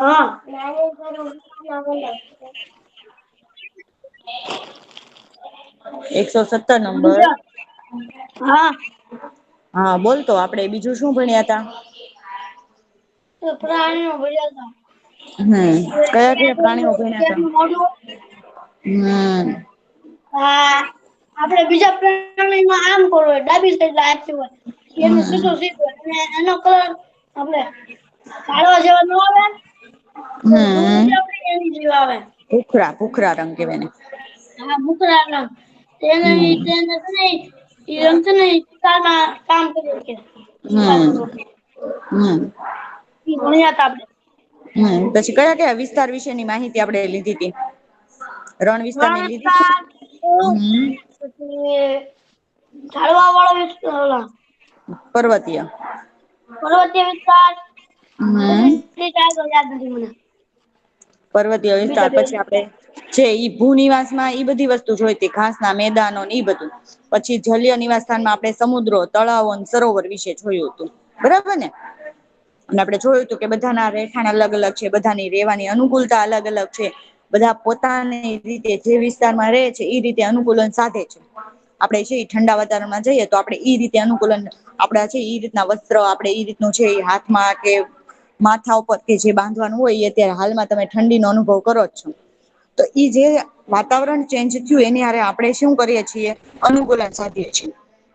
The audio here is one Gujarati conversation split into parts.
હા. 117 નંબર. બીજા હા. હા બોલતો આપડે બીજું શું ભણ્યા તા. પ્રાણીઓ ભણ્યા તા. કયા કયા પ્રાણીઓ ભણ્યા તા. હમ. હા આપડે બીજા પ્રાણીમાં આમ કરવું હોય ડાબી સાઈડ રાખ્યું હોય. એનું સીધું સીધું અને એનો કલર આપડે કાળવા જેવા ન આવે. થોડું ભૂરું હમ જેવું એની જેવું આવે. ભૂખરા રંગ કેવાય એને. હા ભૂખરા રંગ તેને હમ એ રંગ છે ને શિકારમાં કામ કરે છે. શિકાર હમ કરવા હમ. ઈ ભણ્યા તા આપડે. પછી કયા કયા વિસ્તાર વિશેની માહિતી આપણે લીધી તી. રણ વિસ્તારની લીધી તી. હમ. પછી ઝાડવા વાળો વિસ્તાર ઓલા પર્વતીય. પર્વતીય વિસ્તાર હમ પછી યાદ નથી મને. પર્વતીય બીજા વિસ્તાર બે પછી આપડે છે ઈ ભૂ નિવાસ માં ઈ બધી વસ્તુ જોઈતી ઘાસ ના મેદાનો ઈ બધું. પછી જલિયા નિવાસ સ્થાનમાં આપણે સમુદ્રો તળાવો અને સરોવર વિશે જોયું હતું બરાબર ને. અને આપડે જોયું હતું કે બધાના રહેઠાણ અલગ અલગ છે બધાની રેવાની અનુકૂળતા અલગ અલગ છે. બધા પોતાની રીતે જે વિસ્તારમાં રહે છે એ રીતે અનુકૂલન સાધે છે. આપડે છે ઠંડા વાતાવરણમાં જઈએ તો આપડે ઈ રીતે અનુકૂલન આપડા છે ઈ રીતના વસ્ત્ર આપડે ઈ રીતનું છે હાથમાં કે માથા ઉપર કે જે બાંધવાનું હોય એ અત્યારે હાલમાં તમે ઠંડીનો અનુભવ કરો જ છો. તો ઈ જે વાતાવરણ ચેન્જ થયું એની હારે આપણે શું કરીએ છીએ અનુકૂલન સાધીએ છીએ.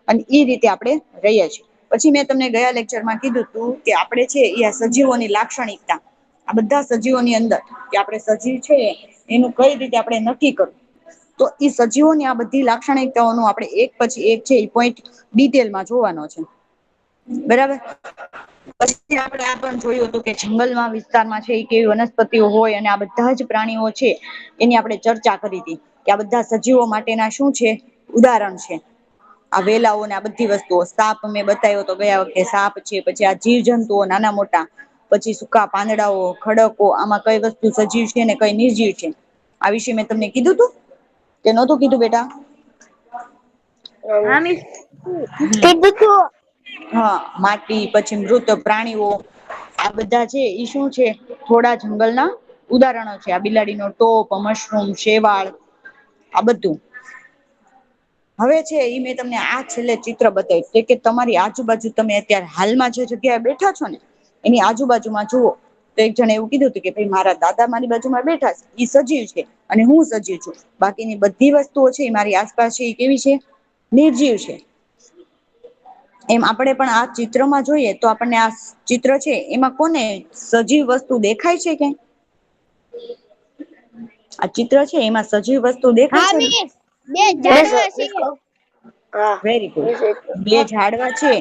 અને ઈ રીતે આપણે રહીએ છીએ. પછી મેં તમને ગયા લેક્ચરમાં કીધું તું કે આપડે છે એ સજીવોની લાક્ષણિકતા આ બધા સજીવોની અંદર કે આપણે સજીવ છે એનું કઈ રીતે આપણે નક્કી કરવું. તો ઈ સજીવોની આ બધી લાક્ષણિકતાઓનું આપણે એક પછી એક છે એ પોઈન્ટ ડિટેલમાં જોવાનો છે બરાબર. પછી આપડે આ પણ જોયું હતું કે જંગલમાં વિસ્તારમાં છે એ કેવી વનસ્પતિઓ હોય અને આ બધા જ પ્રાણીઓ છે એની આપણે ચર્ચા કરી હતી કે આ બધા સજીવો માટેના શું છે ઉદાહરણ છે. આ વેલાઓને આ બધી વસ્તુઓ સાપ મેં બતાવ્યો તો ગયા વખતે સાપ છે પછી આ જીવ જંતુઓ નાના મોટા પછી સૂકા પાંદડાઓ ખડકો આમાં કઈ વસ્તુ સજીવ છે ને કઈ નિર્જીવ છે. આ વિશે મેં તમને કીધું તું કે નહોતું કીધું બેટા. હા મિસ હમ કીધું તું. હા માટી પછી મૃત પ્રાણીઓ આ બધા છે ઈ શું છે થોડા જંગલના ઉદાહરણો છે આ બિલાડીનો ટોપ મશરૂમ શેવાળ આ બધું. હવે છે ઈ મેં તમને આ છેલ્લે ચિત્ર બતાવ્યું કે તમારી આજુબાજુ તમે અત્યારે હાલમાં જે જગ્યાએ બેઠા છો ને એની આજુબાજુમાં જુઓ તો એક જણે એવું કીધું હતું કે ભાઈ મારા દાદા મારી બાજુમાં બેઠા છે ઈ સજીવ છે અને હું સજીવ છું. બાકીની બધી વસ્તુઓ છે મારી આસપાસ છે એ કેવી છે નિર્જીવ છે. એમ આપણેે પણ આ ચિત્રમાં જોઈએ તો આપણને આ ચિત્ર છે એમાં કોને સજીવ વસ્તુ દેખાય છે કે આ ચિત્ર છે એમાં સજીવ વસ્તુ દેખાય હા છે ને મિસ બે ઝાડવા છે. હા વેરી ગુડ મિસ બે ઝાડવા છે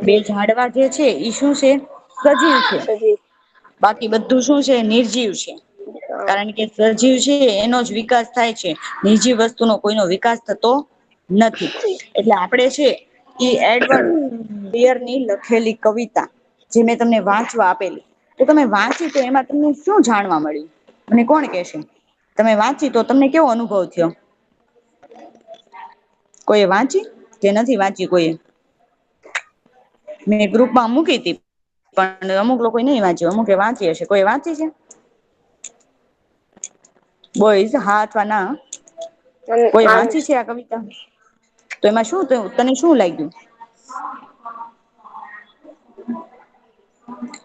બે ઝાડવા જે છે ઈ શું છે સજીવ છે. બાકી બધું શું છે નિર્જીવ છે કારણ કે સજીવ છે એનો જ વિકાસ થાય છે નિજી વસ્તુનો કોઈનો વિકાસ થતો નથી એટલે આપડે છે ઈ એડવર્ડની લખેલી કવિતા જે મેં તમને વાંચવા આપેલી તો તમે વાંચી તો એમાં તમને શું જાણવા મળ્યું મને કોણ કેશે તમે વાંચી તો તમને કેવો અનુભવ થયો. કોઈ વાંચી કે નથી વાંચી કોઈ મેં ગ્રુપમાં મૂકી હતી પણ અમુક લોકો નઈ વાંચ્યું અમુકે વાંચી હશે કોઈ વાંચી છે. બોઈઝ હા અથવા ના કોઈ વાંચી છે આ કવિતા તો એમાં શું તને શું લાગ્યું.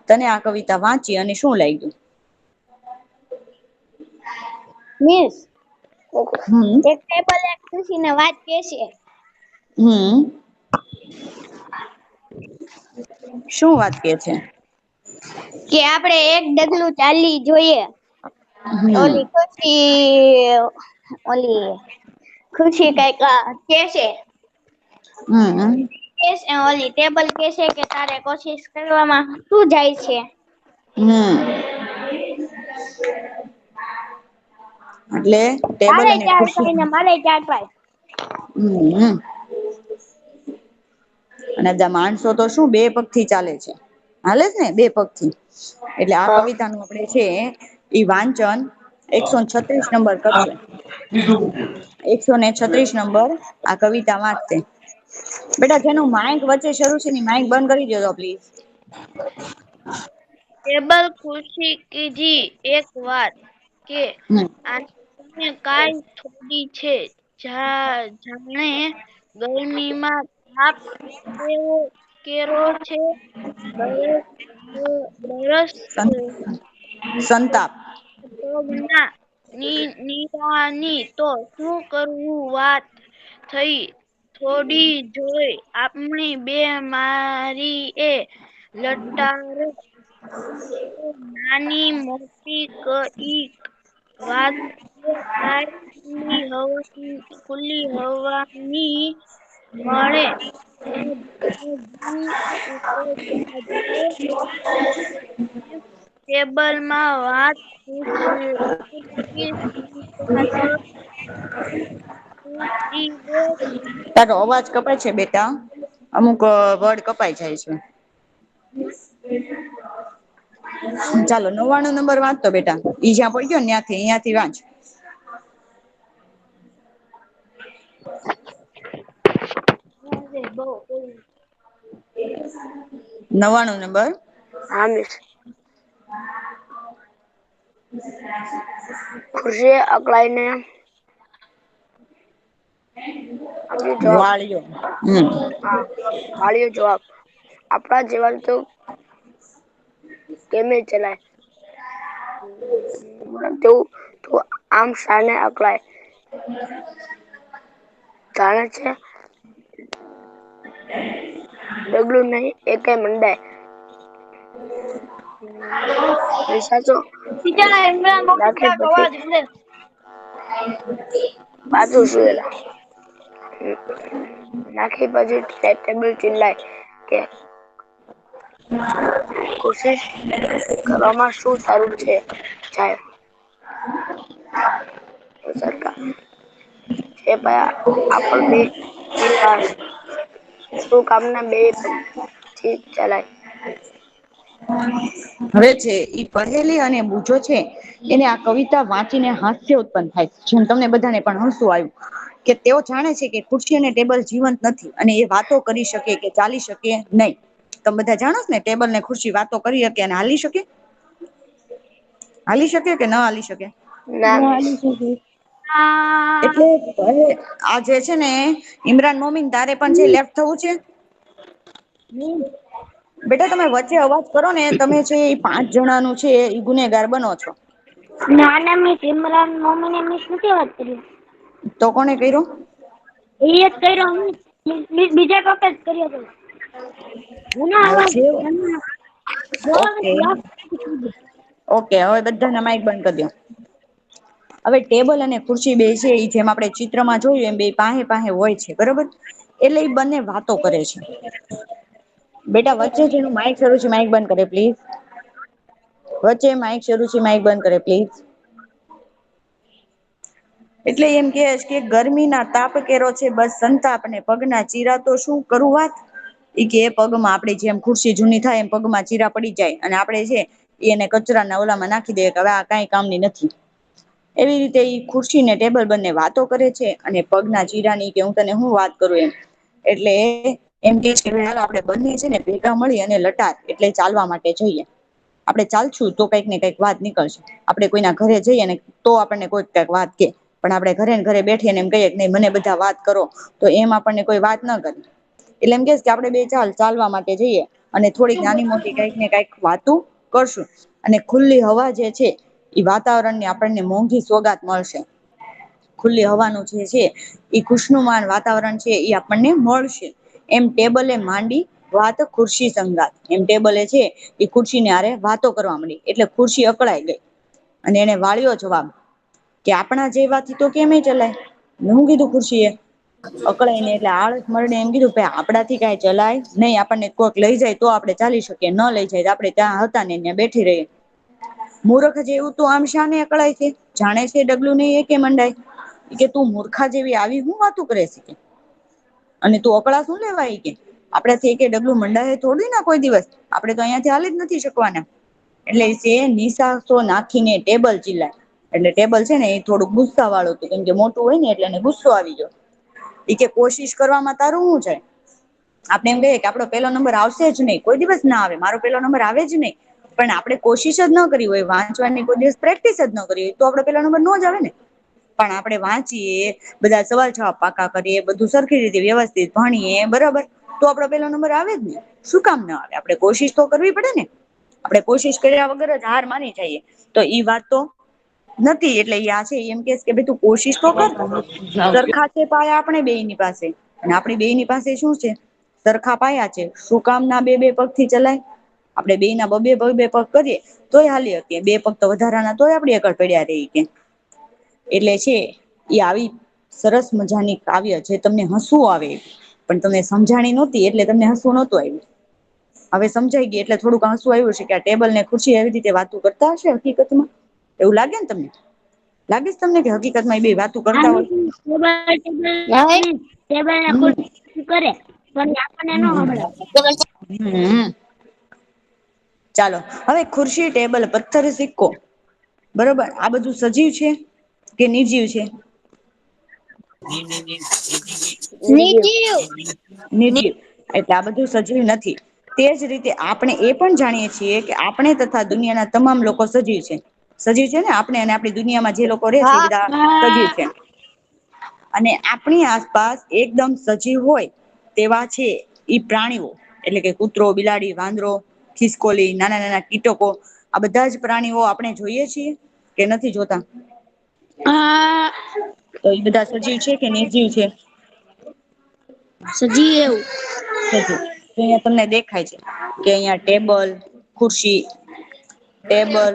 તને આ કવિતા વાંચી અને શું લાગ્યું. મિસ હમ એક ટેબલ એક ખુશી ને વાત કે છે. હમ. શું વાત કે છે. કે આપડે એક ડગલું ચાલી જોઈએ હમ ઓલી ખુશી ઓલી ખુશી કઈક કે છે. હમ. ઓલી ટેબલ કેશે કે તારે કોશિશ કરવામાં શું જાય છે. એટલે ટેબલ તારે અને ચાર ખુરશી ભાઈ ને મારે ચાર ભાઈ હમ. અને બધા માણસો તો શું બે પગ થી ચાલે છે હાલે છે ને બે પગ થી એટલે આ કવિતા નું આપડે છે ઈ વાંચન 136 નંબર કરશે 136 નંબર આ કવિતા વાંચશે બેટા જેનું માઇક વચ્ચે શરૂ છે માઇક બંધ કરી દો તો પ્લીઝ ટેબલ ખુરશી કીધી એક વાત કે હમ આને કાંઈ થોડી છે જાણે ગરમીમાં તાપ કેરો છે બરસ સંતાપ પગના નિરાની તો શું કરવું વાત થઈ થોડી જોઈ આપણી બે મારી એ લટાર નાની મોટી કઈક વાત થાય ખુલ્લી હવાની મળે ટેબલમાં વાત તારો અવાજ કપાય છે બેટા, અમુક વર્ડ કપાઈ જાય છે. ચાલો 99 નંબર વાંચતો બેટા, ઈ જ્યાં પડ્યો ને ત્યાંથી અહિયાંથી વાંચ. બહુ 99 નંબર. હા મિસ. ખુરશી અકળાઈને આપ્યો જવાબ. વાળિયો. હમ હા વાળિયો જવાબ. આપણા જીવન તો કેમે ચલાય તેવું તું આમ શાને અકળાય જાણે છે ડગલું નહી એકે મંડાય. સાચો બીજા ઇમરાન મમ્મી રાખે જરાક પછી અવાજ હલે. પાછું શું એલા નાખી પછી ટેબલ ચિલ્લાય કે કોશિશ કરવામાં શું સારું છે જાય સરકાર છે ભયા આપણ બે વિકાસ શું કામના બે પગથી ચલાય. હવે છે ઈ પઢેલી અને બૂજો છે એને આ કવિતા વાંચીને હાસ્ય ઉત્પન્ન થાય. જેમ તમને બધાને પણ હસવું આવ્યું કે તેઓ જાણે છે કે ખુરશી અને ટેબલ જીવંત નથી અને એ વાતો કરી શકે કે ચાલી શકે નહીં. તમે બધા જાણો ને ટેબલ ને ખુરશી વાતો કરી શકે અને હાલી શકે, હાલી શકે કે ન હાલી શકે? ના મિસ હાલી શકે. એટલે આ જે છે ને ઈમરાન મોમીન તારે પણ છે લેફ્ટ થવું છે. બેટા તમે વચ્ચે અવાજ કરો ને, તમે જે 5 જણાનું છે એ ગુનેગાર બનો છો. ના ના મિસ ઇમરાન મોમીને મિસ નથી વાત કરી. તો કોને કર્યો? એ જ કર્યો બીજા કોકે જ કર્યો તો. એના હવે અવાજ છે ઓકે જોવા ઓકે હવે બધાના માઈક બંધ કરી દો. હવે ટેબલ અને ખુરશી બે છે એ જેમ આપણે ચિત્રમાં જોયું એમ બે પાહે પાહે હોય છે બરોબર, એટલે એ બંને વાતો કરે છે. બેટા વચ્ચે જેનું માઇક શરૂ છે માઈક બંધ કરે પ્લીઝ. વચ્ચે માઇક શરૂ છે માઈક બંધ કરે પ્લીઝ. એટલે એમ કે છે કે ગરમીના તાપ કેરો છે બસ સંતાપ ને પગના ચીરા તો શું કરું વાત. એ કે એ પગમાં આપડે જેમ ખુરશી જૂની થાય એમ પગમાં ચીરા પડી જાય અને આપડે છે એને કચરાના ઓલામાં નાખી દે કે હવે આ કઈ કામની નથી. એવી રીતે ઈ ખુરશી ને ટેબલ બંને વાતો કરે છે અને પગના ચીરાની કે હું તને હું વાત કરું એમ. એટલે એમ કે છે આપણે બંને છે ને ભેગા મળી અને લટાર એટલે ચાલવા માટે જઈએ. આપણે ચાલશું તો કંઈક ને કંઈક વાત નીકળશે. આપણે કોઈના ઘરે જઈએ ને તો આપણને કોઈક કઈક વાત કે પણ આપણે ઘરે ને ઘરે બેઠીને એમ કહીએ કે નહી મને બધા વાત કરો તો એમ આપણને કોઈ વાત ના કરે. એટલે એમ કે કે આપણે બે ચાલવા માટે જઈએ અને થોડીક નાની મોટી કઈક ને કઈક વાતું કરશું અને ખુલ્લી હવા જે છે એ વાતાવરણની આપણને મોંઘી સોગાત મળશે. ખુલ્લી હવાનું જે છે એ ખુશનુમાન વાતાવરણ છે એ આપણને મળશે. એમ ટેબલે માંડી વાત ખુરશી સંગાત. એમ ટેબલે છે એ ખુરશી ને હારે વાતો કરવા માંડી એટલે ખુરશી અકળાઈ ગઈ અને એને વાળ્યો જવાબ કે આપણા જેવાથી તો કેમે ચલાય. હું કીધું ખુરશી એ અકળાઈ ને એટલે આળસ મરડે એમ કીધું આપડાથી કઈ ચલાય નહીં. આપણને કોઈક લઈ જાય તો આપણે ચાલી શકીએ ન લઈ જાય તો આપણે ત્યાં હતા ને ત્યાં બેઠી રહીએ. મૂરખ જેવું તું આમ શાને અકળાય છે જાણે છે ડગલું નહી એ કે મંડાય. કે તું મૂર્ખા જેવી આવી હું વાતું કરે છે કે અને તું અકળા શું લેવાય કે આપડેથી કે ડગલું મંડાય થોડું ના કોઈ દિવસ આપડે તો અહિયાંથી હાલી જ નથી શકવાના. એટલે છે નિશાસો નાખીને ટેબલ ચિલ્લાય એટલે ટેબલ છે ને એ થોડુંક ગુસ્સા વાળું હતું કેમ કે મોટું હોય ને એટલે એને ગુસ્સો આવી ગયો. એ કે કોશિશ કરવામાં તારું શું જાય. આપણે એમ કહીએ કે આપડો પેલો નંબર આવશે જ નહીં કોઈ દિવસ ના આવે મારો પેલો નંબર આવે જ નહીં. પણ આપણે કોશિશ જ ન કરી હોય, વાંચવાની કોઈ દિવસ પ્રેક્ટિસ જ ન કરી હોય, તો આપડે પેલા નંબર નો જ આવે ને. પણ આપણે વાંચીએ, બધા સવાલ જવાબ પાકા કરીએ, બધું સરખી રીતે વ્યવસ્થિત ભણીએ બરાબર, તો આપડો પેલો નંબર આવે જ ને. શું કામ ના આવે? આપણે કોશિશ તો કરવી પડે ને. આપણે કોશિશ કર્યા વગર જ હાર માની જઈએ તો ઈ વાત તો નથી. એટલે આ છે એમ કે ભાઈ તું કોશિશ તો કર. સરખા છે પાયા આપણે બેયની પાસે, અને આપણી બેયની પાસે શું છે? સરખા પાયા છે. શું કામ ના બે બે પગ થી ચલાય? આપણે બે ના બબે બબે પગ કરીએ તોય હાલી હકીએ. બે પગ તો વધારાના તોય આપડી આગળ પડ્યા રહીએ કે. એટલે છે એ આવી સરસ મજાની કાવ્ય જે તમને હસવું આવે, પણ તમને સમજાણી નહોતી એટલે તમને હસવું નહોતું આવ્યું. હવે સમજાઈ ગઈ એટલે થોડુંક હસવું આવ્યું છે કે આ ટેબલ ને ખુરશી એવી રીતે વાતું કરતા હશે હકીકતમાં. એવું લાગે ને તમને? લાગે છે તમને કે હકીકતમાં એ બે વાતું કરતા હોય? ટેબલ ને હમ ખુરશી કરે પણ આપણને નો સંભળાય. હમ. ચાલો હવે ખુરશી, ટેબલ, પથ્થર, સિક્કો બરોબર, આ બધું સજીવ છે કે નિર્જીવ છે? નીચું નિર્જીવ. એટલે આ બધું સજીવ નથી. તે જ રીતે આપણે એ પણ જાણીએ છીએ કે આપણે તથા દુનિયાના તમામ લોકો સજીવ છે. સજીવ છે ને આપણે અને આપણી દુનિયામાં જે લોકો રે છે એ બધા સજીવ છે. અને આપણી આસપાસ એકદમ સજીવ હોય તેવા છે ઈ પ્રાણીઓ, એટલે કે કૂતરો, બિલાડી, વાંદરો, ખિસકોલી, નાના નાના કીટકો, આ બધા જ પ્રાણીઓ આપણે જોઈએ છીએ કે નથી જોતા? તો એ બધા સજીવ છે કે નિર્જીવ છે? સજીવ. સજીવ. તો અહીંયા તમને દેખાય છે કે અહિયાં ટેબલ, ખુરશી, ટેબલ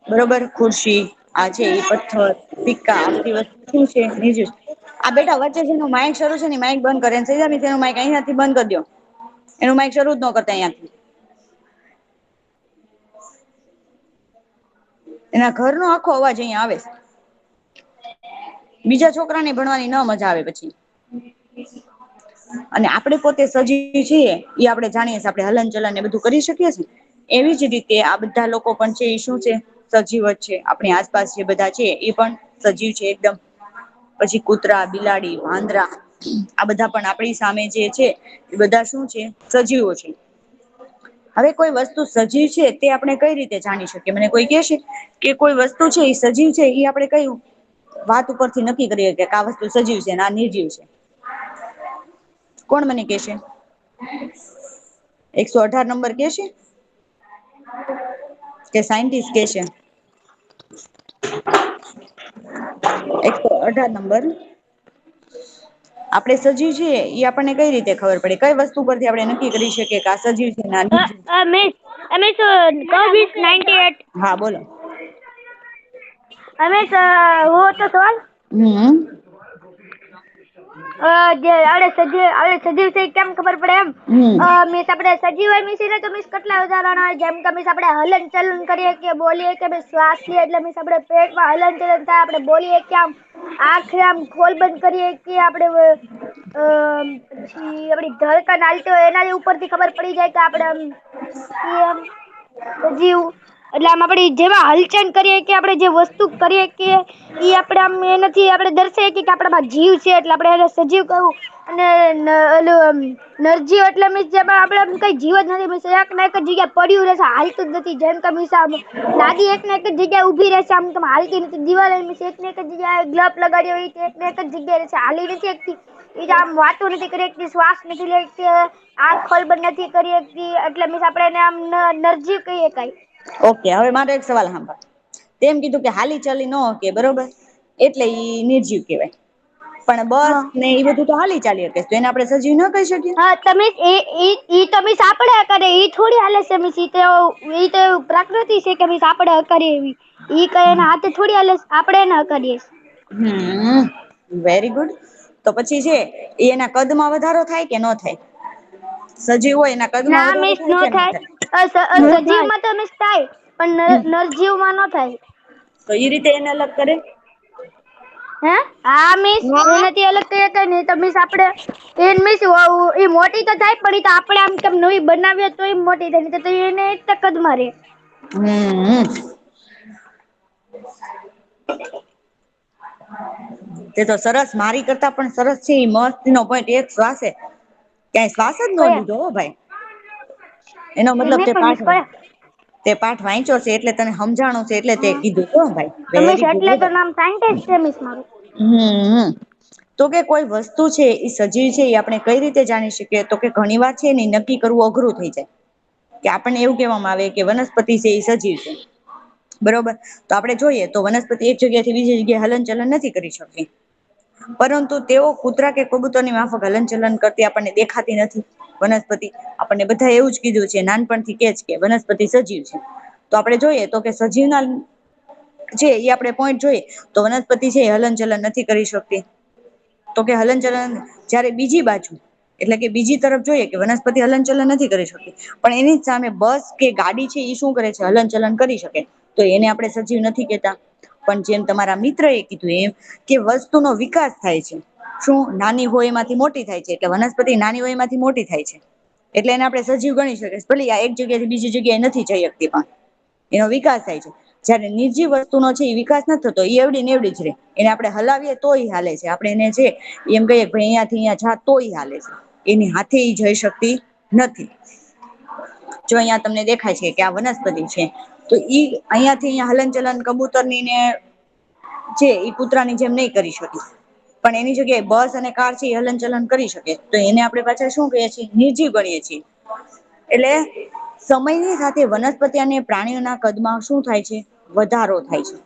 બરોબર, ખુરશી આ છે એ પથ્થર, સિક્કા આ બધી વસ્તુ શું છે? નિર્જીવ છે. આ બેટા વચ્ચે જેનું માઇક શરૂ છે ને માઈક બંધ કરે. સૈજાબેન એનું માઈક અહીંયાથી બંધ કરી દો. એનું માઈક શરૂ જ ન કરતા અહિયાંથી. એના ઘરનો આખો અવાજ અહીયાં આવે છે. બીજા છોકરાને ભણવાની ન મજા આવે પછી. અને આપણે પોતે સજીવ છીએ એ આપણે જાણીએ છીએ. આપણે હલન ચલન એ બધું કરી શકીએ છીએ. એવી જ રીતે આ બધા લોકો પણ છે એ શું છે? સજીવ જ છે. આપણી આસપાસ જે બધા છે એ પણ સજીવ છે એકદમ. પછી કૂતરા, બિલાડી, વાંદરા આ બધા પણ આપણી સામે જે છે એ બધા શું છે? સજીવો છે. હવે કોઈ વસ્તુ સજીવ છે તે આપણે કઈ રીતે જાણી શકીએ? મને કોઈ કેશે કે કોઈ વસ્તુ છે એ સજીવ છે એ આપણે કઈ વાત ઉપરથી નક્કી કરીએ કે આ વસ્તુ સજીવ છે અને આ નિર્જીવ છે? કોણ મને કેશે? 118 નંબર કેશે? કે સાયન્ટિસ્ટ કેશે? 118 નંબર. આપણે સજીવ છીએ એ આપણને કઈ રીતે ખબર પડે? કઈ વસ્તુ પરથી આપણે નક્કી કરી શકીએ કે આ સજીવ છે ને આ નિર્જીવ છે? મિસ મિસ કોવિડ 98 હા બોલો. મિસ હું તો સવાલ હમ. જે આપણે સજીવ છે કેમ ખબર પડે એમ? હમ મિસ આપણે સજીવ હોય મિસ તો મિસ કેટલા ઉદાહરણ હોય જેમ કે મિસ આપણે હલન ચલન કરીએ કે બોલીએ કે શ્વાસ લઈએ એટલે મિસ આપણે પેટમાં હલન ચલન થાય. આપણે બોલીએ કે આમ આંખ આમ ખોલ બંધ કરીએ કે આપણે પછી આપડી ધડકન હાલતી હોય એના ઉપરથી ખબર પડી જાય કે આપણે આમ એમ સજીવ એટલે આમ આપડી જેવા હલચલ કરીએ કે આપણે જે વસ્તુ કરીએ કે ઈ આપડે આમ એનાથી આપડે દર્શાવી કે આપડામાં જીવ છે એટલે આપડે એને સજીવ કવું. અને ઓલું નરજીવ એટલે મીન્સ જેમાં આપડે કઈ જીવ જ નથી એક ના એક જ જગ્યા પડ્યું રહેશે હાલતું જ નથી જેમ કે મીન્સ આમ લાદી એકને એક જ જગ્યાએ ઉભી રહેશે આમ હાલતી નથી દિવાલ એકને એક જગ્યાએ ગ્લપ લગાડી હોય એકને એક જ જગ્યાએ રહેશે હાલી નથી શકતી. એ આમ વાતું નથી કરી શકતી શ્વાસ નથી લઈ શકતી આંખ ખોલબન નથી કરી શકતી એટલે મીન્સ આપડે એને આમ નરજીવ કહી શકાય. ઓકે હવે મારો એક સવાલ સાંભળ તેમ કીધું કે હાલી ચાલી ન કે બરોબર એટલે ઈ નિર્જીવ કેવાય પણ બસ હા ને એ બધું તો હાલી ચાલી શકે તો એને આપણે સજીવ ન કહી શકીએ. હા તમે તમે સાપડ્યા કરે એ થોડી હાલે છે તો પ્રકૃતિ છે કે આપડે કરીએ એવી ઈ કઈ એને હાથે થોડી હાલે આપડે એને કરીએ. Very good. તો પછી છે એ એના કદમાં વધારો થાય કે ન થાય સજીવ હોય એના કદમાં ના વધારો મિસ નો કે ન થાય સજીવમાં તો મિસ થાય પણ નરજીવમાં ન થાય. તો એ રીતે એને અલગ કરે. હે હા મિસ એનાથી અલગ કઈ નહી તો મીસ આપડે એ મિસ એ મોટી તો થાય પણ તો આપડે આમ કેમ નવી બનાવીએ તો એ મોટી થાય તો એને એક કદ માં રે. તે તો સરસ મારી કરતા પણ સરસ છે એ મસ્તી નો પોઈન્ટ એક શ્વાસે ક્યાંય શ્વાસ જ ન કયા લીધો હો ભાઈ એનો મતલબ એને તે પણ મિસ પાઠ કયા તે પાઠ વાંચ્યો છે એટલે તને સમજાણું છે એટલે તે કીધું તો ભાઈ, રમેશ વેરી ગુડ એટલે હો તો ભાઈ. નામ સાયન્ટિસ્ટ છે મિસ મારું. તો કે કોઈ વસ્તુ છે એ સજીવ છે એ આપણે કઈ રીતે જાણી શકીએ તો કે ઘણી વાર છે ને નક્કી કરવું અઘરું થઈ જાય. કે આપણને એવું કહેવામાં આવે કે વનસ્પતિ છે એ સજીવ છે. બરોબર, તો આપણે જોઈએ તો વનસ્પતિ એક જગ્યાથી બીજી જગ્યાએ હલન ચલન નથી કરી શકતી. પરંતુ તેઓ કૂતરા કે કબૂતરની માફક હલન ચલન કરતી આપણને દેખાતી નથી. વનસ્પતિ આપણને બધા એવું જ કીધું છે નાનપણથી કે જ કે વનસ્પતિ સજીવ છે. તો આપણે જોઈએ તો કે સજીવના છે એ આપણે પોઈન્ટ જોઈએ તો વનસ્પતિ છે એ હલન ચલન નથી કરી શકતી. તો કે હલન ચલન જયારે બીજી બાજુ એટલે કે બીજી તરફ જોઈએ કે વનસ્પતિ હલન ચલન નથી કરી શકતી. પણ એની જ સામે બસ કે ગાડી છે એ શું કરે છે હલન ચલન કરી શકે. તો એને આપણે સજીવ નથી કેતા. પણ જેમ તમારા મિત્ર એ કીધું એમ કે વસ્તુનો વિકાસ થાય છે. શું નાની હોય એમાંથી મોટી થાય છે એટલે વનસ્પતિ નાની હોય એમાંથી મોટી થાય છે. એટલે એને આપણે સજીવ ગણી શકીએ ભલે આ એક જગ્યાથી બીજી જગ્યાએ નથી જઈ શકતી પણ એનો વિકાસ થાય છે. જયારે નિર્જીવ વસ્તુનો છે એ વિકાસ નથી થતો એ એવડી ને એવડી જ રે એને આપણે હલાવીએ તોય હાલે છે. આપણે એને છે એમ કહીએ કે અહિયાંથી અહીંયા જા તોય હાલે છે. એની હાથે ઈ જઈ શકતી નથી. જો અહિયાં તમને દેખાય છે કે આ વનસ્પતિ છે. તો ઈ અહિયાંથી અહીંયા હલન ચલન કબૂતરની ને છે એ કૂતરાની જેમ નહી કરી શકે. પણ એની જગ્યાએ બસ અને કાર છે એ હલન ચલન કરી શકે તો એને આપણે પાછા શું કહીએ છીએ નિર્જીવ ગણીએ છીએ. એટલે સમયની સાથે વનસ્પતિ અને પ્રાણીઓના કદમાં શું થાય છે વધારો થાય છે.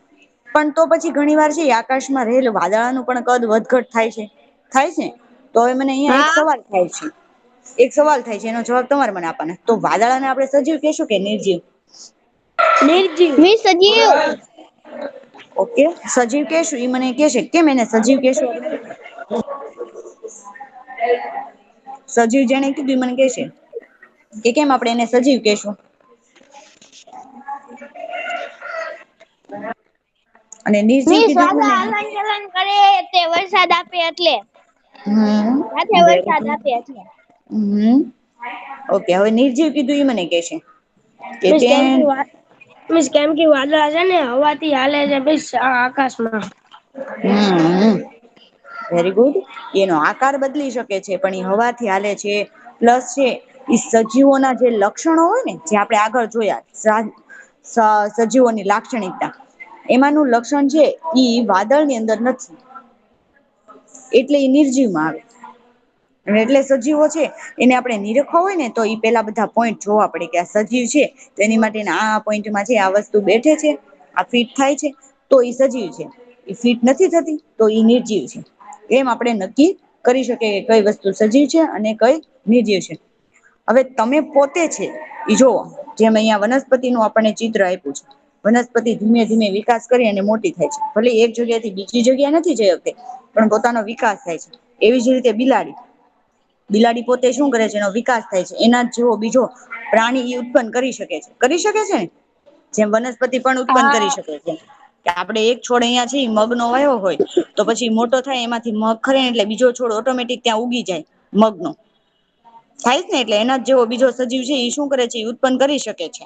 પણ તો પછી ઘણી વાર છે આકાશમાં રહેલ વાદળાનું પણ કદ વધઘટ થાય છે. થાય છે તો હવે મને અહિયાં એક હા સવાલ થાય છે. એક સવાલ થાય છે એનો જવાબ તમારે મને આપવાનો તો વાદળાને આપણે સજીવ કેશું કે નિર્જીવ? નિર્જીવ. મિસ સજીવ. ઓકે સજીવ કેશું ઈ મને કે છે કેમ એને સજીવ કેશું આપણે? સજીવ જેણે કીધું મને કે છે કે કેમ આપણે એને સજીવ કેશું? અને નિર્જીવ મિસ કીધું વાદળ મને હલન ચલન કરે તે વરસાદ આપે એટલે સાથે વેરી વરસાદ ગુડ. આપે એટલે ઓકે હવે નિર્જીવ કીધું એ મને કે છે. કે મિસ તે કેમ કે વાદળા છે ને હવાથી હાલે છે આકાશમાં. Very good. એનો આકાર બદલી શકે છે પણ એ હવાથી હાલે છે પ્લસ છે ઈ સજીવોના જે લક્ષણો હોય ને જે આપણે આગળ જોયા સજીવોની લાક્ષણિકતા એમાંનું લક્ષણ છે ઈ વાદળની અંદર નથી. એટલે એ નિર્જીવમાં આવે એટલે સજીવો છે એને આપણે નિરખવા હોય ને તો ઈ પેલા બધા પોઈન્ટ જોવા પડે કે આ સજીવ છે તો એની માટે આ પોઈન્ટમાં છે આ વસ્તુ બેઠે છે આ ફીટ થાય છે તો ઈ સજીવ છે. એ ફીટ નથી થતી તો ઈ નિર્જીવ છે. એમ આપણે નક્કી કરી શકીએ કે કઈ વસ્તુ સજીવ છે અને કઈ નિર્જીવ છે. હવે તમે પોતે છે ઈ જોવો જેમ અહિયાં વનસ્પતિનું આપણને ચિત્ર આપ્યું છે. વનસ્પતિ ધીમે ધીમે વિકાસ કરી અને મોટી થાય છે ભલે એક જગ્યાથી બીજી જગ્યા નથી જઈ શકતી પણ પોતાનો વિકાસ થાય છે એવી જ રીતે બિલાડી પોતે શું કરે છે એનો વિકાસ થાય છે એના જેવો બીજો પ્રાણી ઈ ઉત્પન્ન કરી શકે છે. કરી શકે છે ને જેમ વનસ્પતિ પણ ઉત્પન્ન કરી હા શકે છે. કે આપડે એક છોડ અહિયાં છે મગનો વાયો હોય તો પછી મોટો થાય એમાંથી મગ ખરે ને એટલે બીજો છોડ ઓટોમેટિક ત્યાં ઉગી જાય મગનો. થાય જ ને એટલે એના જ જેવો બીજો સજીવ છે એ શું કરે છે એ ઉત્પન્ન કરી શકે છે.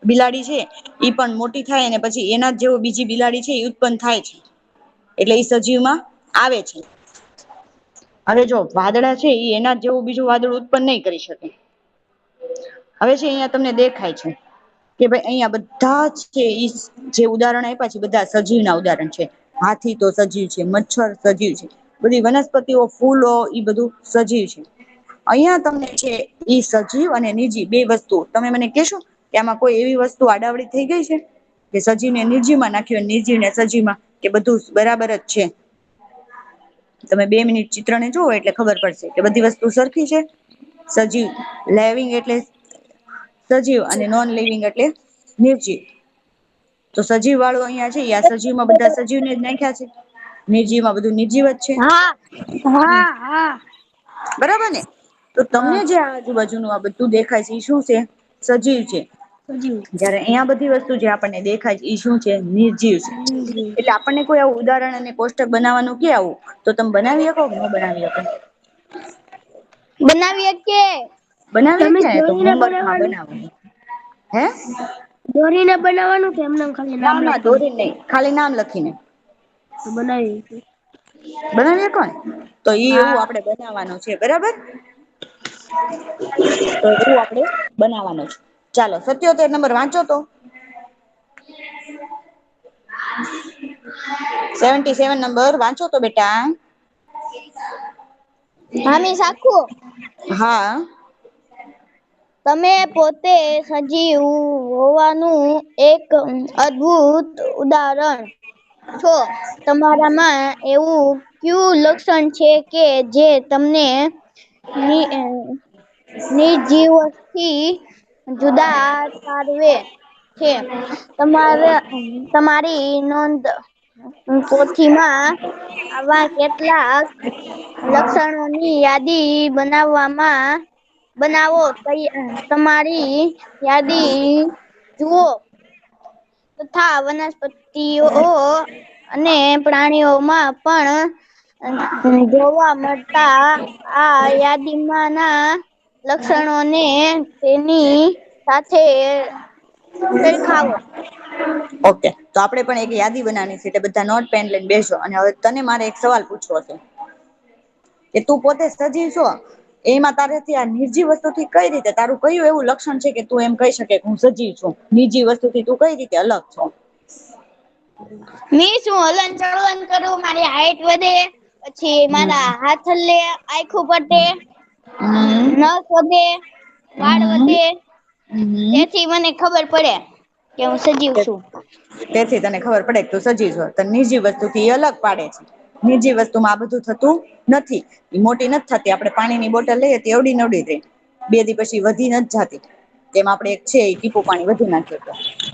બિલાડી છે ઈ પણ મોટી થાય ને પછી એના જ જેવો બીજી બિલાડી છે એ ઉત્પન્ન થાય છે. એટલે એ સજીવમાં આવે છે. હવે જો વાદળા છે એ એના જેવું બીજું વાદળ ઉત્પન્ન નહી કરી શકે. હવે છે અહિયાં તમને દેખાય છે કે ભાઈ અહિયાં બધા જ છે જે ઉદાહરણ આપ્યા છે બધા સજીવના ઉદાહરણ છે. હાથી તો સજીવ છે, મચ્છર સજીવ છે. બધી વનસ્પતિઓ ફૂલો ઈ બધું સજીવ છે. અહિયાં તમને છે ઈ સજીવ અને નિર્જીવ બે વસ્તુ તમે મને કેશો કે આમાં કોઈ એવી વસ્તુ આડાવડી થઈ ગઈ છે કે સજીવને નિર્જીવમાં નાખ્યો નિર્જીવને સજીવમાં કે બધું બરાબર જ છે. તમે 2 મિનિટ ચિત્રને જુઓ એટલે ખબર પડશે કે બધી વસ્તુ સરખી છે. સજીવ લેવિંગ એટલે સજીવ અને નોન લિવિંગ એટલે નિર્જીવ. તો સજીવ વાળું અહિયાં છે આ સજીવમાં બધા સજીવને જ નાખ્યા છે. નિર્જીવમાં બધું નિર્જીવ જ છે. હા હા હા બરાબર ને તો હા તમને જે આજુબાજુનું આ બધું દેખાય છે એ શું છે સજીવ છે. સજીવ. જયારે અહીંયા બધી વસ્તુ જે આપણને દેખાય છે એ શું છે નિર્જીવ છે. એટલે આપણને કોઈ આવું ઉદાહરણ અને કોષ્ટક બનાવવાનું કે આવું તો તમે બનાવી શકો કે ન બનાવી શકો? બનાવી શકીએ. બનાવી તમે શકીએ ને તો દોરીને હોમવર્કમાં બનાવવાનું બનાવવાનું. હે? દોરીને બનાવવાનું કે એમને ખાલી નામ ના ના લખવાનું દોરીને નહી ખાલી નામ લખીને. તો બનાવી. બનાવી શકો ને તો ઈ એવું હા આપડે બનાવવાનું છે બરાબર. તો એવું આપડે બનાવવાનું છે. ચાલો 77 નંબર વાંચો તો. 77 નંબર વાંચો તો બેટા. હામી સાખું. હા. તમે પોતે સજીવ હોવાનું એક અદ્ભુત ઉદાહરણ છો. તમારામાં એવું કયું લક્ષણ છે કે જે તમને નિર્જીવથી જુદા તારવે છે. તમારી નોંધ પોથીમાં આવા કેટલાક લક્ષણોની યાદી બનાવો તમારી યાદી જુઓ તથા વનસ્પતિઓ અને પ્રાણીઓમાં પણ જોવા મળતા આ યાદીમાંના લક્ષણોને તેની સાથે સરખાવો. ઓકે, તો આપણે પણ એક યાદી બનાવાની છે એટલે બધા નોટ પેન લઈને બેસો. અને હવે તને મારે એક સવાલ પૂછવો છે કે તું પોતે સજીવ છો, એમાં તારેથી આ નિર્જીવ વસ્તુથી કઈ રીતે તારું કયું એવું લક્ષણ છે કે તું એમ કહી શકે કે હું સજીવ છું? નિર્જીવ વસ્તુથી તું કઈ રીતે અલગ છો? શું હલન ચલન કરું, મારી હાઈટ વધે, પછી મારા હમ હાથ હલે, આખું ફટે, હમ નખ વધે, વાળ હમ વધે, હમ તેથી મને ખબર પડે કે હું સજીવ છું. તેથી તને ખબર પડે કે તું સજીવ છો. તને નિર્જીવ વસ્તુથી એ અલગ પાડે છે. નિર્જીવ વસ્તુમાં આ બધું થતું નથી. એ મોટી નથી થતી. આપણે પાણીની બોટલ લઈએ તો એવડી ને એવડી રે, 2 દી પછી વધી નથી જાતી. તેમ આપણે એક છે એ ટીપુ પાણી વધુ નાખીએ તો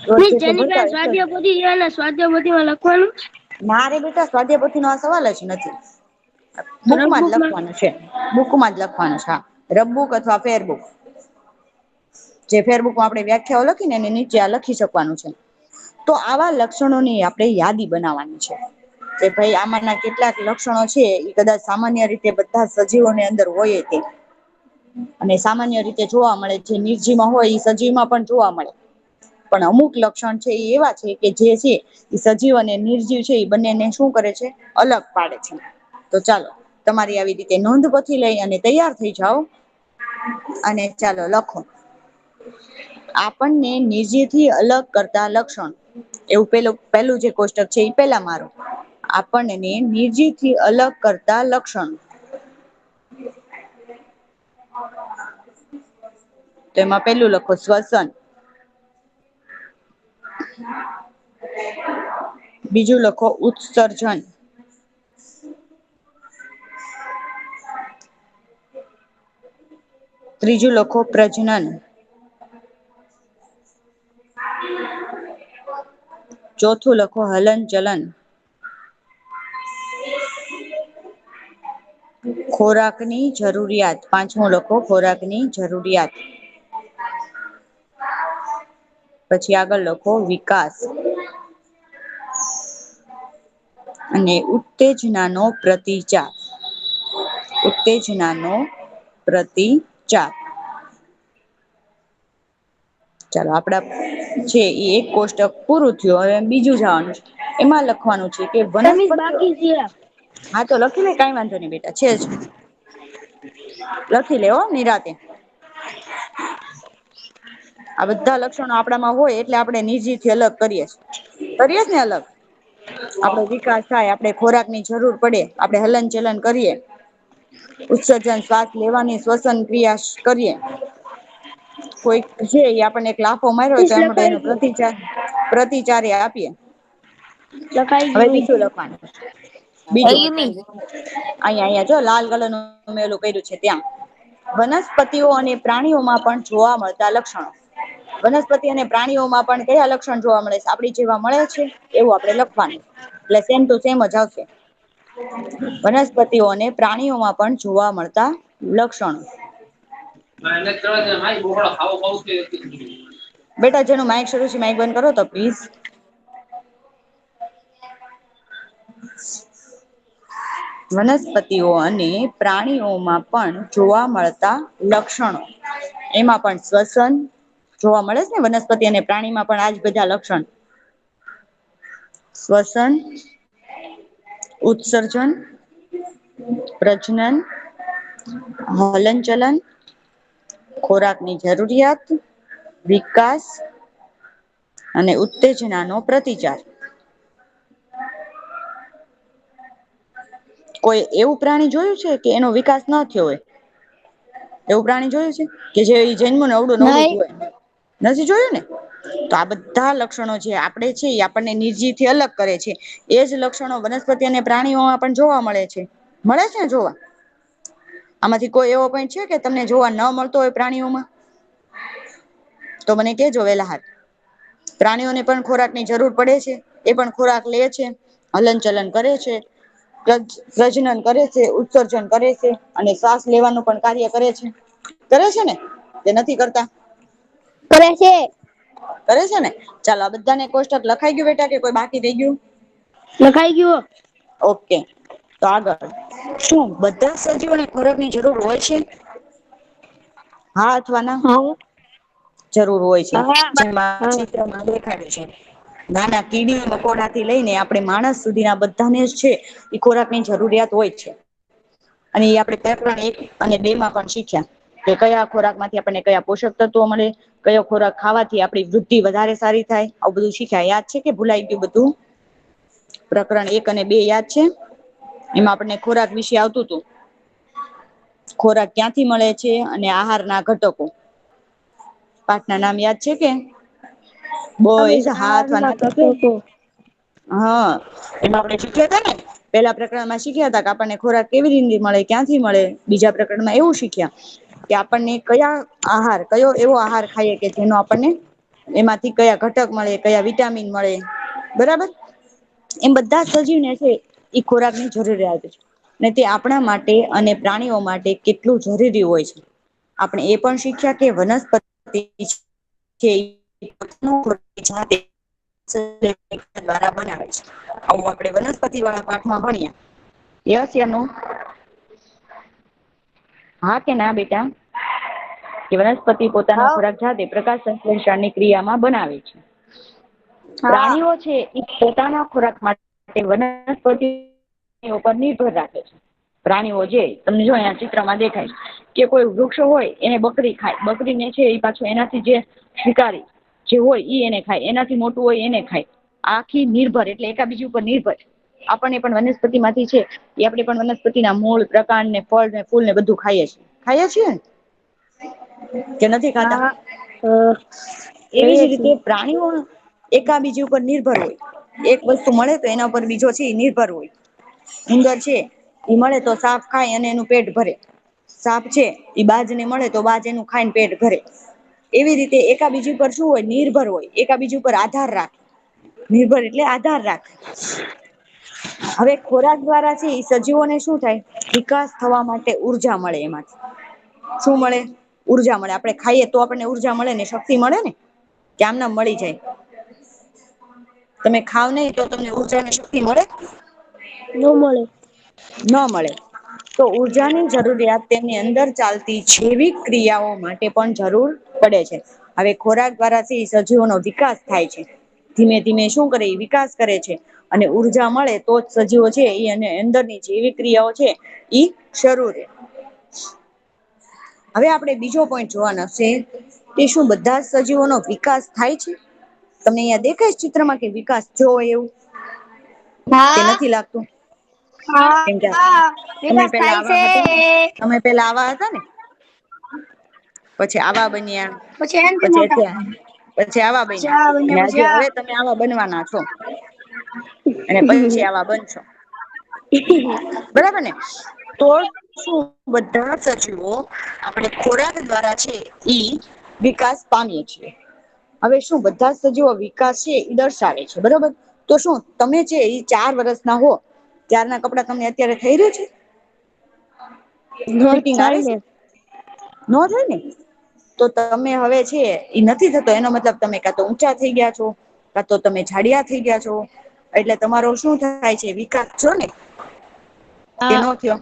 રોજ જેટલું જેની ભરતા પાસે હોય એટલું. સ્વાધ્યાયપોથી છે ને સ્વાધ્યાયપોથીમાં લખવાનું ના રે બેટા, સ્વાધ્યાયપોથીનો આ સવાલ જ નથી. બુકમાં જ રફબુકમાં લખવાનું છે. બુકમાં જ લખવાનું છે. હા, રફબુક અથવા ફેરબુક, જે ફેરબુકમાં આપણે વ્યાખ્યાઓ લખી ને એની નીચે આ લખી શકવાનું છે. તો આવા લક્ષણોની આપણે યાદી બનાવવાની છે કે ભાઈ આમાંના કેટલાક લક્ષણો છે એ કદાચ સામાન્ય રીતે બધા સજીવોની અંદર હોય તે, અને સામાન્ય રીતે જોવા મળે. જે નિર્જીવમાં હોય એ સજીવમાં પણ જોવા મળે. પણ અમુક લક્ષણ છે એ એવા છે કે જે છે એ સજીવ અને નિર્જીવ છે એ બંનેને શું કરે છે? અલગ પાડે છે. તો ચાલો, તમારી આવી રીતે નોંધ પોથી લઈ અને તૈયાર થઈ જાઓ અને ચાલો લખો. આપણને નિર્જીવથી અલગ કરતા લક્ષણ, એવું પેલું જે કોષ્ટક છે એ પેલા મારો. આપણને નિર્જીવથી અલગ કરતા લક્ષણ. તો એમાં પેલું લખો શ્વસન. બીજું લખો ઉત્સર્જન. ત્રીજું લખો પ્રજનન. ચોથું લખો હલન ચલન. ખોરાકની જરૂરિયાત. પાંચમું લખો ખોરાકની જરૂરિયાત. પછી આગળ લખો વિકાસ. અને ઉત્તેજનાનો પ્રતિચાર. ઉત્તેજનાનો પ્રતિચાર. ચાલો, આપડા છે એ એક કોષ્ટક પૂરું થયું. હવે બીજું જવાનું છે. એમાં લખવાનું છે કે તમીજ વનસ્પતિઓ. બાકી છે. હા, તો લખી લે, કઈ વાંધો નઈ બેટા, છે જ. લખી લે હો નિરાતે. આ બધા લક્ષણો આપણામાં હોય એટલે આપણે નિર્જીવથી અલગ કરીએ જ ને અલગ. આપડો વિકાસ થાય, આપણે ખોરાકની જરૂર પડે, આપણે હલન ચલન કરીએ, ઉત્સર્જન શ્વાસ લેવાની શ્વસન ક્રિયા કરીએ, કોઈ છે એ આપણને એક લાફો માર્યો હોય તો એમાં લખાઈ એનો ગયું પ્રતિચાર આપીએ. લખાઈ હવે ગયું બીજું લખવાનું. બીજું અયુમી અહીંયા જો લાલ કલરનું મેલું કર્યું છે ત્યાં. વનસ્પતિઓ અને પ્રાણીઓમાં પણ જોવા મળતા લક્ષણો. વનસ્પતિ અને પ્રાણીઓમાં પણ કયા લક્ષણ જોવા મળે છે? આપડી જેવા મળે છે એવું આપણે લખવાનું. એટલે સેમ ટુ સેમ જ આવશે. વનસ્પતિઓ અને પ્રાણીઓમાં પણ જોવા મળતા લક્ષણો. બેટા જેનું માઇક શરૂ છે માઇક બંધ કરો તો પ્લીઝ. વનસ્પતિઓ અને પ્રાણીઓમાં પણ જોવા મળતા લક્ષણો. એમાં પણ શ્વસન જોવા મળે છે ને, વનસ્પતિ અને પ્રાણીમાં પણ આજ બધા લક્ષણ. શ્વસન, ઉત્સર્જન, પ્રજનન, હલન ચલન, ખોરાકની જરૂરિયાત, વિકાસ અને ઉત્તેજનાનો પ્રતિચાર. કોઈ એવું પ્રાણી જોયું છે કે એનો વિકાસ ન થયો હોય? એવું પ્રાણી જોયું છે કે જે જન્મ ને અવડું નવડું જ નહીં. હોય? નથી જોયું ને? તો આ બધા લક્ષણો જે આપણે છે એ આપણને નિર્જીવ થી અલગ કરે છે. એજ લક્ષણો વનસ્પતિ અને પ્રાણીઓમાં પણ જોવા મળે છે. મળે છે ને જોવા? આમાંથી કોઈ એવો પણ છે કે તમને જોવા ન મળતો હોય પ્રાણીઓમાં? તો મને કેજો વેલા. પ્રાણીઓને પણ ખોરાક ની જરૂર પડે છે. એ પણ ખોરાક લે છે, હલન ચલન કરે છે, પ્રજનન કરે છે, ઉત્સર્જન કરે છે અને શ્વાસ લેવાનું પણ કાર્ય કરે છે. કરે છે ને? કે નથી કરતા? કરે છે. કરે છે ને? ચાલો આ બધાને કોષ્ટક લખાઈ ગયું બેટા કે કોઈ બાકી રહી ગયું? લખાઈ ગયું. ઓકે. તો આગળ શું બધા સજીવોને ખોરાક ની જરૂર હોય છે? હા અથવા ના? હા. જરૂર હોય છે. હા જેમાં હા ચિત્રમાં દેખાડે છે. નાના કીડી મકોડા થી લઈને આપણે માણસ સુધીના બધાને જ છે એ ખોરાક ની જરૂરિયાત હોય છે. અને એ આપણે પ્રકરણ 1 અને 2 માં પણ શીખ્યા. કે કયા ખોરાક માંથી આપણને કયા પોષક તત્વો મળે, કયો ખોરાક ખાવાથી આપણી વૃદ્ધિ વધારે સારી થાય, આવું બધું શીખ્યા. યાદ છે કે ભૂલાઈ ગયું બધું? પ્રકરણ 1 અને 2 યાદ છે? એમાં આપણને ખોરાક વિશે આવતું હતું. ખોરાક ક્યાંથી મળે છે અને આહાર ના ઘટકો. પાઠ ના નામ યાદ છે કે? અમીશ બોયઝ હા અથવા આહારના ના કહેજો. ઘટકો હા એમાં આપણે શીખ્યા હતા ને? પેલા પ્રકરણમાં શીખ્યા હતા કે આપણને ખોરાક કેવી રીતે મળે, ક્યાંથી મળે. બીજા પ્રકરણમાં એવું શીખ્યા કે આપણને કયા આહાર, કયો એવો આહાર ખાઈએ કે જેનો આપણને એમાંથી કયા ઘટક મળે, કયા વિટામિન મળે. બરાબર? એમ બધા સજીવને છે એ ખોરાક ની જરૂરિયાત છે. ને તે આપણા માટે અને પ્રાણીઓ માટે કેટલું જરૂરી હોય છે. આપણે એ પણ શીખ્યા કે વનસ્પતિ દ્વારા બનાવે છે. આવું આપણે વનસ્પતિ વાળા પાઠમાં ભણ્યા. યસ યા નો? હા કે ના બેટા? કે વનસ્પતિ પોતાનો હા. ખોરાક જાતે પ્રકાશ સંશ્લેષણની ક્રિયામાં બનાવે છે. હા. પ્રાણીઓ છે એ પોતાના ખોરાક માટે વનસ્પતિ ઉપર નિર્ભર રાખે છે. પ્રાણીઓ જે તમને જો અહિયાં ચિત્રમાં દેખાય કે કોઈ વૃક્ષો હોય એને બકરી ખાય. બકરીને છે એ પાછું એનાથી જે શિકારી જે હોય ઈ એને ખાય. એનાથી મોટું હોય એને ખાય. આખી નિર્ભર એટલે એકા બીજી ઉપર નિર્ભર. આપણને પણ વનસ્પતિ માંથી છે એ આપણે પણ વનસ્પતિના મૂળ, પ્રકાંડ ને ફળ ને ફૂલ ને બધું ખાઈએ છીએ. ખાઈએ છીએ ને? કે નથી ખાતા? હા એવી કહીએ જ રીતે છીએ પ્રાણીઓ એકા બીજી ઉપર નિર્ભર હોય. એક વસ્તુ મળે તો એના ઉપર બીજો છે એ નિર્ભર હોય. ઉંદર છે એ મળે તો સાપ ખાય અને એનું પેટ ભરે. સાપ છે એ બાજને મળે તો બાજ એનું ખાઈને પેટ ભરે. એવી રીતે એકા બીજી પર શું હોય? નિર્ભર હોય. એકા બીજી ઉપર આધાર રાખે. નિર્ભર એટલે આધાર રાખે. હવે ખોરાક દ્વારા છે એ સજીવોને શું થાય? વિકાસ થવા માટે ઊર્જા મળે એમાંથી. શું મળે? ઊર્જા મળે. આપણે ખાઈએ તો આપણને ઊર્જા મળે ને, શક્તિ મળે ને? કે આમ નામ મળી જાય? તમે ખાવ નહી તો તમને ઊર્જા ને શક્તિ મળે? ન મળે. ન મળે. તો ઉર્જાની જરૂરિયાત તેમની અંદર ચાલતી જૈવિક ક્રિયાઓ માટે પણ જરૂર પડે છે. હવે ખોરાક દ્વારાથી સજીવોનો વિકાસ થાય છે. ધીમે ધીમે શું કરે? વિકાસ કરે છે. અને ઉર્જા મળે તો જ સજીવો છે એ અને અંદરની જેવી ક્રિયાઓ છે ઈ શરૂ રે. હવે આપણે બીજો પોઈન્ટ જોવાનો છે કે શું બધા જ સજીવોનો વિકાસ થાય છે? તમને અહીંયા દેખાય ચિત્રમાં કે વિકાસ થયો હોય એવું? કે હા. નથી લાગતું? હા. કેમ કે તમે વિકાસ પેલા થાય આવા છે. હતા ને? તમે પેલા આવા હતા ને? પછી આવા બન્યા. એનથી પછી મોટા પછી આવા પછી બન્યા. આ અને બન્યા પછી હજી આ હવે તમે આવા બનવાના છો. અને પછી આવા બનશો. બરાબર ને? તો શું બધા સજીવો આપણે ખોરાક દ્વારા છે ઈ વિકાસ પામીએ છીએ. હવે શું બધા સજીવો વિકાસ છે એ દર્શાવે છે. બરોબર? તો શું તમે છે એ 4 વર્ષના હો ત્યારના કપડા તમને અત્યારે થઈ રહ્યા છે? ન ફિટિંગ થાય આવે ને છે? ન થાય ને? તો તમે હવે છે એ નથી થતો એનો મતલબ તમે કાં તો ઊંચા થઈ ગયા છો, કાં તો તમે જાડિયા થઈ ગયા છો. એટલે તમારો શું થાય છે? વિકાસ થયો ને? કે હા ન થયો?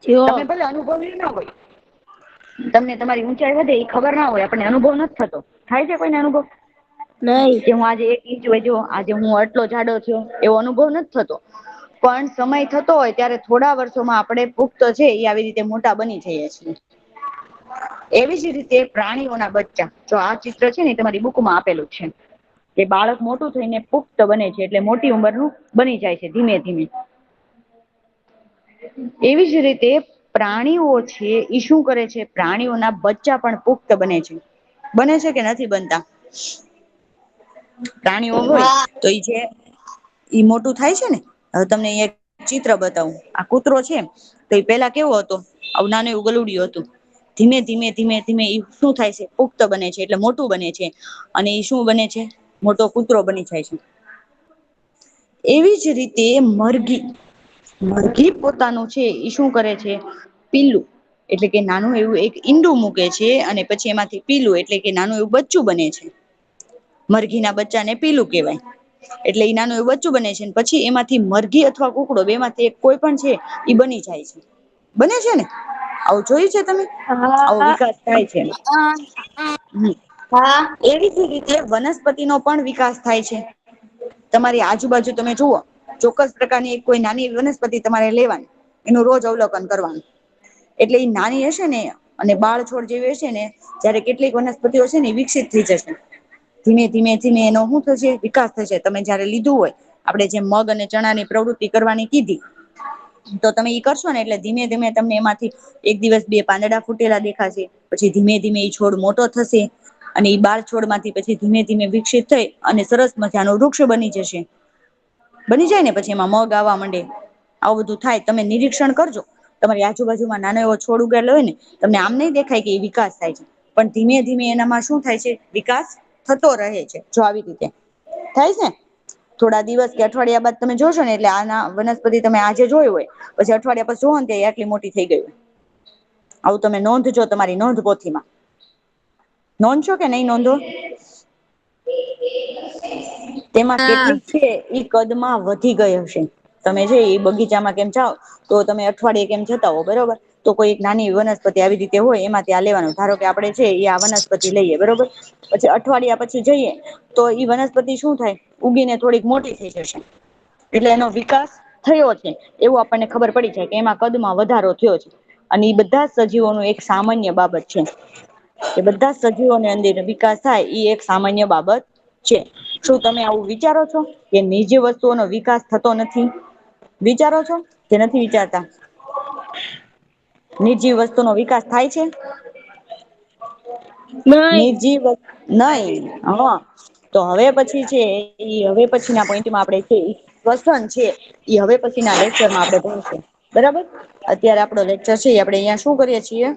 થયો તમે ભલે અનુભવી ના હોય. તમને તમારી ઊંચાઈ વધે એ ખબર ના હોય. આપણને અનુભવ નથી થતો. થાય છે કોઈને અનુભવ? નહી કે હું આજે 1 ઇંચ વધ્યો, આજે હું આટલો જાડો થયો, એવો અનુભવ નથી થતો. પણ સમય થતો હોય ત્યારે થોડા વર્ષોમાં આપણે પુખ્ત છે એ આવી રીતે મોટા બની જઈએ છીએ. એવી જ રીતે પ્રાણીઓના બચ્ચા, જો આ ચિત્ર છે ને તમારી બુકમાં આપેલું છે કે બાળક મોટું થઈને પુખ્ત બને છે, એટલે મોટી ઉંમરનું બની જાય છે ધીમે ધીમે. એવી જ રીતે પ્રાણીઓ છે એ શું કરે છે, પ્રાણીઓના બચ્ચા પણ પુખ્ત બને છે. બને છે કે નથી બનતા? પ્રાણીઓ હોય હા તો એ છે ઈ મોટું થાય છે ને. હવે તમને એક ચિત્ર બતાવું. આ કૂતરો છે તો એ પેલા કેવો હતો, આવું નાનું એવું ગલુડિયું હતું. ધીમે ધીમે ધીમે ધીમે એ શું થાય છે, પુખ્ત બને છે એટલે મોટું બને છે, અને એ શું બને છે, મોટો કૂતરો બની જાય છે. એવી જ રીતે મરઘી, મરઘી પોતાનું છે એ શું કરે છે, પીલું એટલે કે નાનું એવું એક ઈંડું મૂકે છે, અને પછી એમાંથી પીલું એટલે કે નાનું એવું બચ્ચું બને છે. મરઘીના બચ્ચાને પીલું કહેવાય. એટલે ઈ નાનું એવું બચ્ચું બને છે, પછી એમાંથી મરઘી અથવા કુકડો બે માંથી એક કોઈ પણ છે ઈ બની જાય છે. બને છે ને? આવું જોયું છે તમે? આવો હા વિકાસ થાય છે. હા એવી જ રીતે વનસ્પતિનો પણ વિકાસ થાય છે. તમારી આજુબાજુ તમે જુઓ, ચોક્કસ પ્રકારની કોઈ નાની વનસ્પતિ તમારે લેવાની, એનું રોજ અવલોકન કરવાનું. એટલે એ નાની હશે ને અને બાળ છોડ જેવી હશે ને, જયારે કેટલીક વનસ્પતિઓ છે ને વિકસિત થઈ જશે. ધીમે ધીમે ધીમે એનો શું થશે, વિકાસ થશે. તમે જયારે લીધું હોય, આપણે જે મગ અને ચણાની પ્રવૃત્તિ કરવાની કીધી, તો તમે ઈ કરશો ને એટલે ધીમે ધીમે તમને એમાંથી એક દિવસ બે પાંદડા ફૂટેલા દેખાશે, પછી ધીમે ધીમે એ છોડ મોટો થશે, અને એ બાળ છોડ માંથી પછી ધીમે ધીમે વિકસિત થઈ અને સરસ મજાનું વૃક્ષ બની જશે. બની જાય ને પછી એમાં મગ આવવા માંડે. આવું બધું થાય. તમે નિરીક્ષણ કરજો. તમારી આજુબાજુમાં નાનો એવો છોડ ઉગેલો હોય ને, તમને આમ નહીં દેખાય કે એ વિકાસ થાય છે, પણ ધીમે ધીમે એનામાં શું થાય છે, વિકાસ થતો રહે છે. જો આવી રીતે થાય છે. થોડા દિવસ કે અઠવાડિયા બાદ તમે જોશો ને, એટલે આના વનસ્પતિ તમે આજે જોયું હોય, પછી અઠવાડિયા પછી જોવો ને તો આટલી મોટી થઈ ગઈ હોય. આવું તમે નોંધજો તમારી નોંધપોથીમાં. નોંધશો કે નહીં નોંધો? તેમાં કેટલીક છે ઈ કદમાં વધી ગઈ હશે. તમે છે એ બગીચામાં કેમ જાઓ તો તમે અઠવાડિયે કેમ જતા હો, બરોબર, તો કોઈ એક નાની વનસ્પતિ આવી રીતે હોય એમાંથી આ લેવાનું. ધારો કે આપણે છે એ આ વનસ્પતિ લઈએ, બરોબર, પછી અઠવાડિયા પછી જઈએ તો ઈ વનસ્પતિ શું થાય, ઉગીને થોડીક મોટી થઈ જશે. એટલે એનો વિકાસ થયો છે એવું આપણને ખબર પડી જાય કે એમાં કદમાં વધારો થયો છે. અને એ બધા સજીવોનું એક સામાન્ય બાબત છે. એ બધા સજીવોની અંદર વિકાસ થાય એ એક સામાન્ય બાબત છે. શું તમે આવું વિચારો છો કે નિજી વસ્તુઓનો વિકાસ થતો નથી? વિચારો છો કે નથી વિચારતા? નિજી વસ્તુનો વિકાસ થાય છે? નહી નિર્જીવ નહી. હા, તો હવે પછી છે હવે પછી ના પોઈન્ટમાં આપણે છે શ્વસન છે એ હવે પછી ના લેક્ચરમાં આપણે ભણશું. બરાબર, અત્યારે આપણો લેક્ચર છે આપણે અહિયાં શું કરીએ છીએ,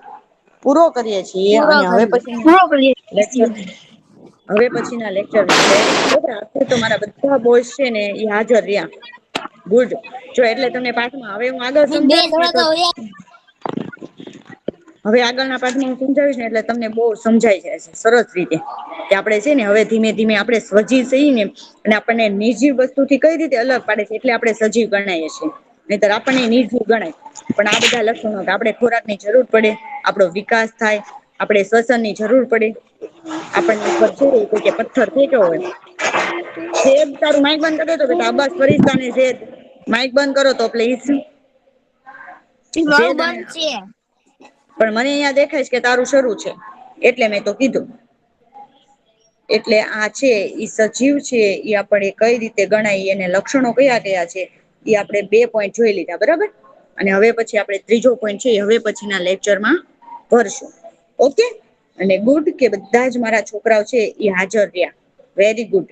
પૂરો કરીએ છીએ. પૂરો અને હવે કરીએ. પછી પૂરો કરીએ લેક્ચર, હવે પછી ના લેક્ચરમાં આપણે તો મારા બધા બોયસ છે ને એ હાજર રહ્યા. ગુડ. જો એટલે તમને પાઠમાં હવે હું આગળ બે સમજાવીશ ને થોડા તો તો હોય. હવે આગળના પાઠમાં હું સમજાવીશ ને એટલે તમને બહુ સમજાઈ જાય છે સરસ રીતે, કે આપણે છે ને હવે ધીમે ધીમે આપણે સજીવ છીએ ને, અને આપણને નિર્જીવ વસ્તુથી કઈ રીતે અલગ પાડે છે એટલે આપણે સજીવ ગણાય છીએ. નહીતર આપણને નિર્જીવ ગણાય. પણ આ બધા લક્ષણો કે આપણે ખોરાકની જરૂર પડે, આપણો વિકાસ થાય, આપણે શ્વસનની જરૂર પડે, આપણને ઉપર છે કોઈ કે પથ્થર ફેંક્યો હોય, શેઠ તારું માઈક બંધ કરી દે તો બેટા, અબ્બાસ ફરિશ્તા ને શેઠ માઈક બંધ કરો તો પ્લીઝ. મારું શેઠ અને બંધ છે. પણ મને અહીંયા દેખાય છે કે તારું શરૂ છે, એટલે મેં તો કીધું. એટલે આ છે ઈ સજીવ છે એ આપણે કઈ રીતે ગણાય, એને લક્ષણો કયા કયા છે એ આપણે 2 પોઈન્ટ જોઈ લીધા, બરાબર. અને હવે પછી આપણે ત્રીજો પોઈન્ટ છે હવે પછીના લેક્ચરમાં ભરશું. ઓકે. અને ગુડ કે બધા જ મારા છોકરાઓ છે એ હાજર રહ્યા. Very good.